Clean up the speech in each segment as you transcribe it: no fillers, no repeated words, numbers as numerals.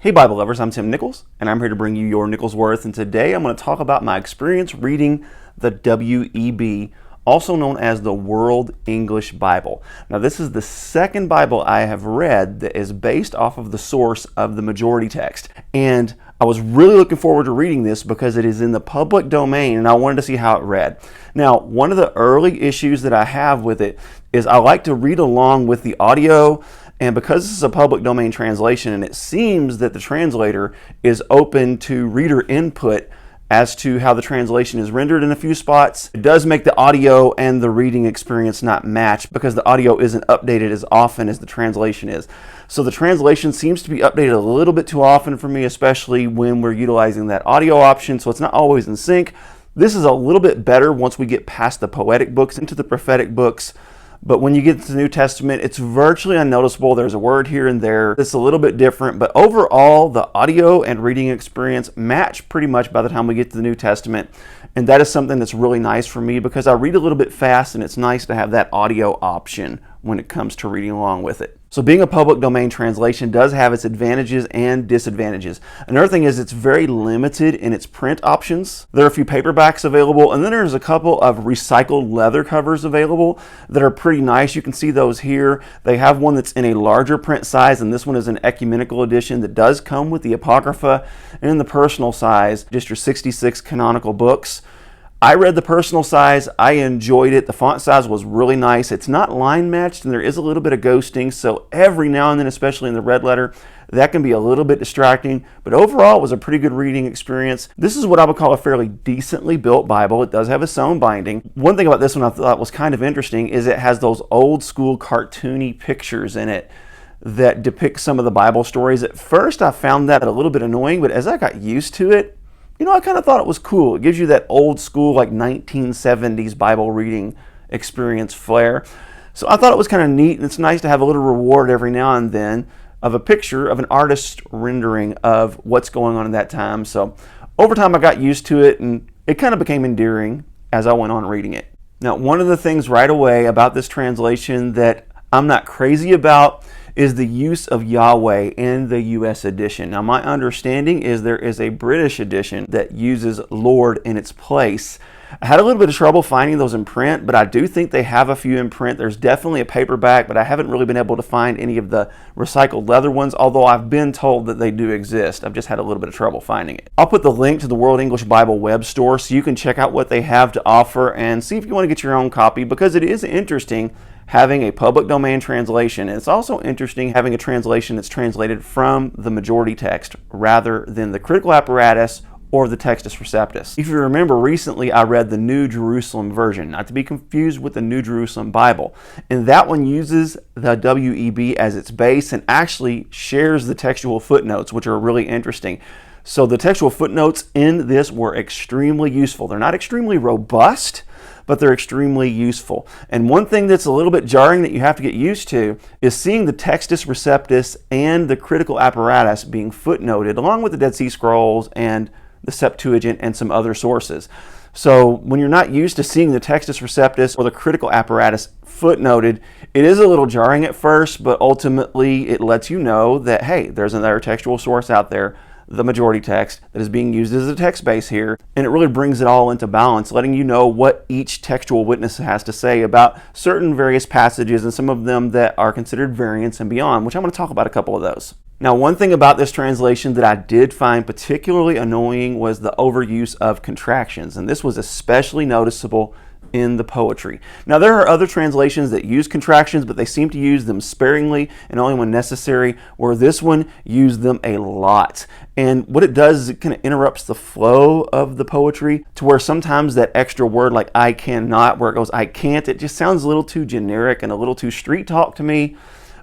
Hey Bible lovers, I'm Tim Nichols, and I'm here to bring you your Nichols Worth, and today I'm going to talk about my experience reading the WEB, also known as the World English Bible. Now this is the second Bible I have read that is based off of the source of the majority text, and I was really looking forward to reading this because it is in the public domain and I wanted to see how it read. Now, one of the early issues that I have with it is I like to read along with the audio. And because this is a public domain translation, and it seems that the translator is open to reader input as to how the translation is rendered in a few spots, it does make the audio and the reading experience not match because the audio isn't updated as often as the translation is. So the translation seems to be updated a little bit too often for me, especially when we're utilizing that audio option, so it's not always in sync. This is a little bit better once we get past the poetic books into the prophetic books. But when you get to the New Testament, it's virtually unnoticeable. There's a word here and there. It's a little bit different, but overall, the audio and reading experience match pretty much by the time we get to the New Testament. And that is something that's really nice for me because I read a little bit fast and it's nice to have that audio option when it comes to reading along with it. So being a public domain translation does have its advantages and disadvantages. Another thing is it's very limited in its print options. There are a few paperbacks available, and then there's a couple of recycled leather covers available that are pretty nice. You can see those here. They have one that's in a larger print size, and this one is an ecumenical edition that does come with the Apocrypha, and in the personal size, just your 66 canonical books. I read the personal size, I enjoyed it. The font size was really nice. It's not line matched and there is a little bit of ghosting, so every now and then, especially in the red letter, that can be a little bit distracting, but overall it was a pretty good reading experience. This is what I would call a fairly decently built Bible. It does have its own binding. One thing about this one I thought was kind of interesting is it has those old school cartoony pictures in it that depict some of the Bible stories. At first I found that a little bit annoying, but as I got used to it, I kind of thought it was cool. It gives you that old school, like 1970s Bible reading experience flair. So I thought it was kind of neat, and it's nice to have a little reward every now and then of a picture of an artist's rendering of what's going on at that time. So over time I got used to it, and it kind of became endearing as I went on reading it. Now, one of the things right away about this translation that I'm not crazy about is the use of Yahweh in the US edition. Now, my understanding is there is a British edition that uses Lord in its place. I had a little bit of trouble finding those in print, but I do think they have a few in print. There's definitely a paperback, but I haven't really been able to find any of the recycled leather ones, although I've been told that they do exist. I've just had a little bit of trouble finding it. I'll put the link to the World English Bible web store so you can check out what they have to offer and see if you want to get your own copy, because it is interesting having a public domain translation. And it's also interesting having a translation that's translated from the majority text rather than the critical apparatus or the Textus Receptus. If you remember, recently I read the New Jerusalem version, not to be confused with the New Jerusalem Bible. And that one uses the WEB as its base and actually shares the textual footnotes, which are really interesting. So the textual footnotes in this were extremely useful. They're not extremely robust, but they're extremely useful. And one thing that's a little bit jarring that you have to get used to is seeing the Textus Receptus and the critical apparatus being footnoted along with the Dead Sea Scrolls and the Septuagint and some other sources. So when you're not used to seeing the Textus Receptus or the critical apparatus footnoted, it is a little jarring at first, but ultimately it lets you know that, hey, there's another textual source out there, the majority text, that is being used as a text base here, and it really brings it all into balance, letting you know what each textual witness has to say about certain various passages and some of them that are considered variants and beyond, which I'm going to talk about a couple of those. Now, one thing about this translation that I did find particularly annoying was the overuse of contractions, and this was especially noticeable in the poetry. Now, there are other translations that use contractions, but they seem to use them sparingly and only when necessary, where this one used them a lot. And what it does is it kind of interrupts the flow of the poetry to where sometimes that extra word like I cannot, where it goes I can't, it just sounds a little too generic and a little too street talk to me.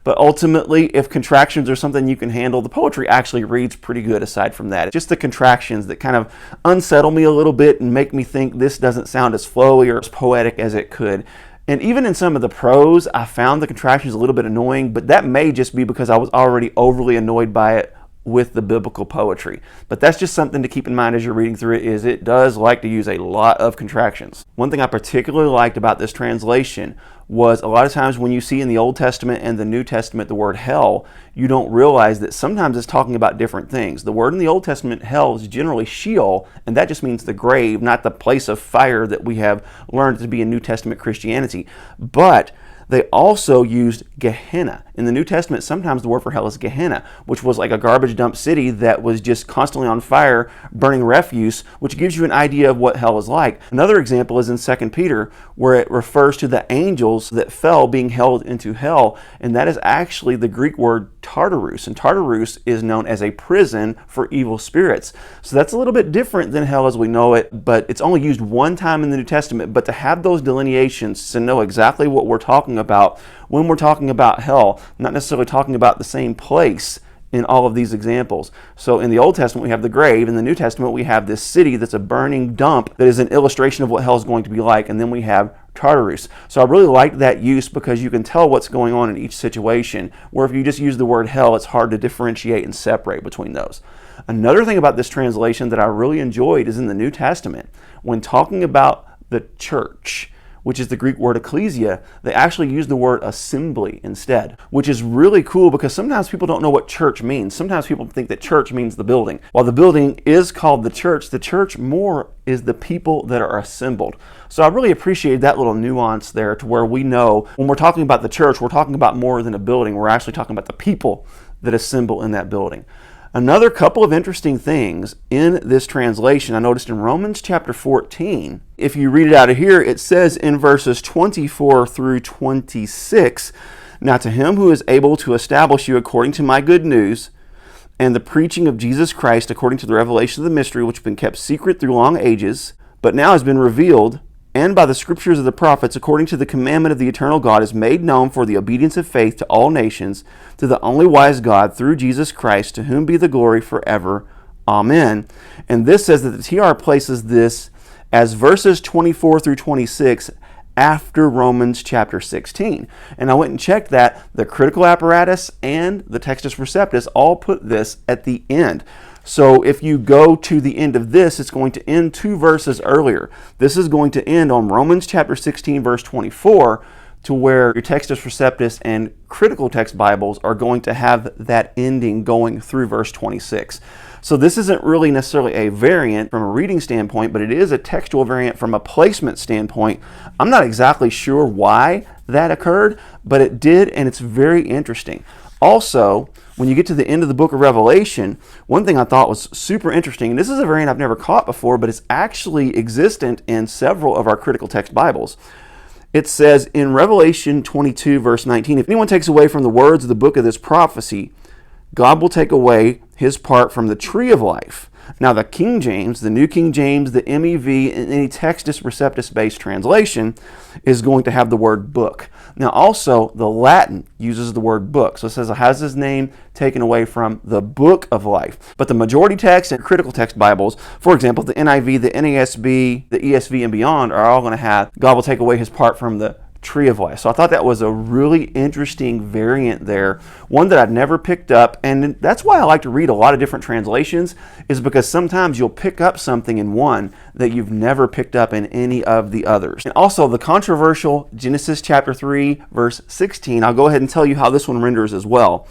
But ultimately, if contractions are something you can handle, the poetry actually reads pretty good aside from that. It's just the contractions that kind of unsettle me a little bit and make me think this doesn't sound as flowy or as poetic as it could. And even in some of the prose, I found the contractions a little bit annoying, but that may just be because I was already overly annoyed by it with the biblical poetry. But that's just something to keep in mind as you're reading through it, is it does like to use a lot of contractions. One thing I particularly liked about this translation was a lot of times when you see in the Old Testament and the New Testament the word hell, you don't realize that sometimes it's talking about different things. The word in the Old Testament, hell, is generally Sheol, and that just means the grave, not the place of fire that we have learned to be in New Testament Christianity. But they also used Gehenna. In the New Testament, sometimes the word for hell is Gehenna, which was like a garbage dump city that was just constantly on fire, burning refuse, which gives you an idea of what hell is like. Another example is in 2 Peter, where it refers to the angels that fell being held into hell, and that is actually the Greek word Tartarus, and Tartarus is known as a prison for evil spirits. So that's a little bit different than hell as we know it, but it's only used one time in the New Testament. But to have those delineations, to know exactly what we're talking about when we're talking about hell, not necessarily talking about the same place in all of these examples. So in the Old Testament we have the grave, in the New Testament we have this city that's a burning dump that is an illustration of what hell is going to be like, and then we have Tartarus. So I really like that use because you can tell what's going on in each situation, where if you just use the word hell, it's hard to differentiate and separate between those. Another thing about this translation that I really enjoyed is in the New Testament, when talking about the church, which is the Greek word ecclesia, they actually use the word assembly instead, which is really cool because sometimes people don't know what church means. Sometimes people think that church means the building. While the building is called the church more is the people that are assembled. So I really appreciate that little nuance there, to where we know when we're talking about the church, we're talking about more than a building. We're actually talking about the people that assemble in that building. Another couple of interesting things in this translation I noticed in Romans chapter 14. If you read it out of here, it says in verses 24 through 26, "Now to him who is able to establish you according to my good news and the preaching of Jesus Christ according to the revelation of the mystery which has been kept secret through long ages, but now has been revealed, and by the scriptures of the prophets, according to the commandment of the eternal God, is made known for the obedience of faith to all nations, to the only wise God, through Jesus Christ, to whom be the glory forever. Amen." And this says that the TR places this as verses 24 through 26 after Romans chapter 16. And I went and checked that. The critical apparatus and the Textus Receptus all put this at the end. So if you go to the end of this, it's going to end 2 verses earlier. This is going to end on Romans chapter 16, verse 24, to where your Textus Receptus and critical text Bibles are going to have that ending going through verse 26. So this isn't really necessarily a variant from a reading standpoint, but it is a textual variant from a placement standpoint. I'm not exactly sure why that occurred, but it did, and it's very interesting. Also, when you get to the end of the book of Revelation, one thing I thought was super interesting, and this is a variant I've never caught before, but it's actually existent in several of our critical text Bibles. It says in Revelation 22, verse 19, "If anyone takes away from the words of the book of this prophecy, God will take away his part from the tree of life." Now the King James, the New King James, the MEV, and any Textus Receptus based translation is going to have the word book. Now also the Latin uses the word book. So it says it has his name taken away from the book of life. But the majority text and critical text Bibles, for example, the NIV, the NASB, the ESV, and beyond are all going to have God will take away his part from the tree of life. So I thought that was a really interesting variant there, one that I'd never picked up, and that's why I like to read a lot of different translations, is because sometimes you'll pick up something in one that you've never picked up in any of the others. And also the controversial Genesis chapter 3 verse 16, I'll go ahead and tell you how this one renders as well.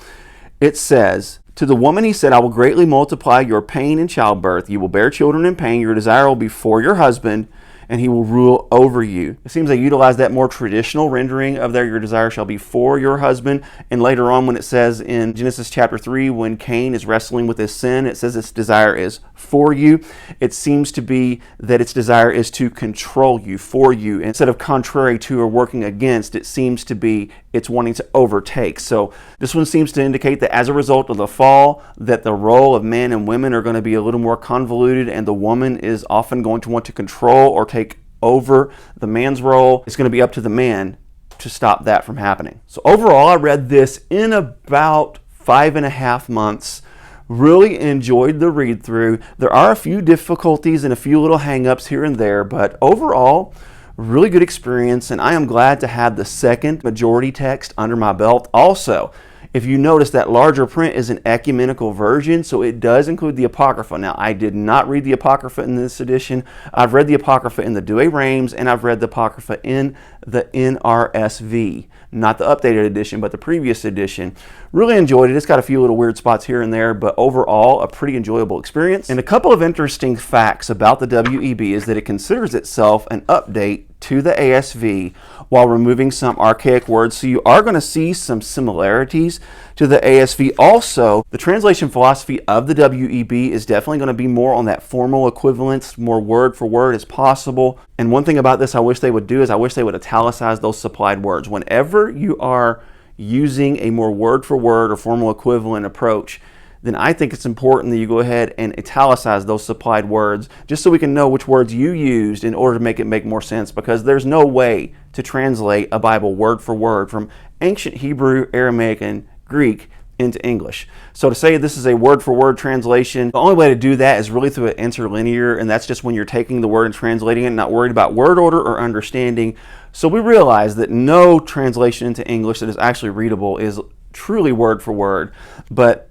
It says, "To the woman he said, I will greatly multiply your pain in childbirth. You will bear children in pain. Your desire will be for your husband, and he will rule over you." It seems they utilize that more traditional rendering of your desire shall be for your husband. And later on when it says in Genesis chapter 3, when Cain is wrestling with his sin, it says its desire is for you. It seems to be that its desire is to control you, for you. Instead of contrary to or working against, it seems to be it's wanting to overtake. So this one seems to indicate that as a result of the fall, that the role of men and women are going to be a little more convoluted, and the woman is often going to want to control or take over the man's role. It's going to be up to the man to stop that from happening. So overall, I read this in about 5.5 months. Really enjoyed the read through. There are a few difficulties and a few little hang-ups here and there, but overall, really good experience, and I am glad to have the second majority text under my belt. Also, If you notice, that larger print is an ecumenical version, so it does include the Apocrypha. Now, I did not read the Apocrypha in this edition. I've read the Apocrypha in the Douay-Rheims, and I've read the Apocrypha in the NRSV. Not the updated edition, but the previous edition. Really enjoyed it. It's got a few little weird spots here and there, but overall, a pretty enjoyable experience. And a couple of interesting facts about the WEB is that it considers itself an update to the ASV while removing some archaic words. So you are going to see some similarities to the ASV. Also, the translation philosophy of the WEB is definitely going to be more on that formal equivalence, more word for word as possible. And one thing about this I wish they would do is I wish they would italicize those supplied words. Whenever you are using a more word for word or formal equivalent approach, then I think it's important that you go ahead and italicize those supplied words just so we can know which words you used in order to make it make more sense, because there's no way to translate a Bible word for word from ancient Hebrew, Aramaic, and Greek into English. So to say this is a word for word translation, the only way to do that is really through an interlinear, and that's just when you're taking the word and translating it, not worried about word order or understanding. So we realize that no translation into English that is actually readable is truly word for word, but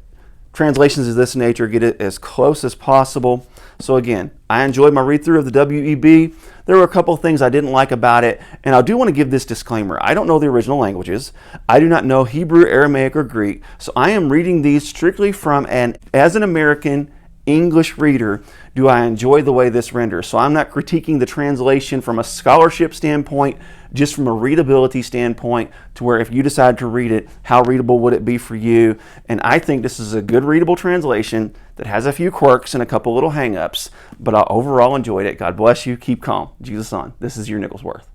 translations of this nature get it as close as possible. So again, I enjoyed my read through of the WEB. There were a couple of things I didn't like about it, and I do want to give this disclaimer. I don't know the original languages. I do not know Hebrew, Aramaic, or Greek, so I am reading these strictly from as an American English reader, do I enjoy the way this renders. So I'm not critiquing the translation from a scholarship standpoint, just from a readability standpoint, to where if you decide to read it, how readable would it be for you? And I think this is a good readable translation that has a few quirks and a couple little hang-ups, but I overall enjoyed it. God bless you. Keep calm. Jesus on. This is your Nicholsworth.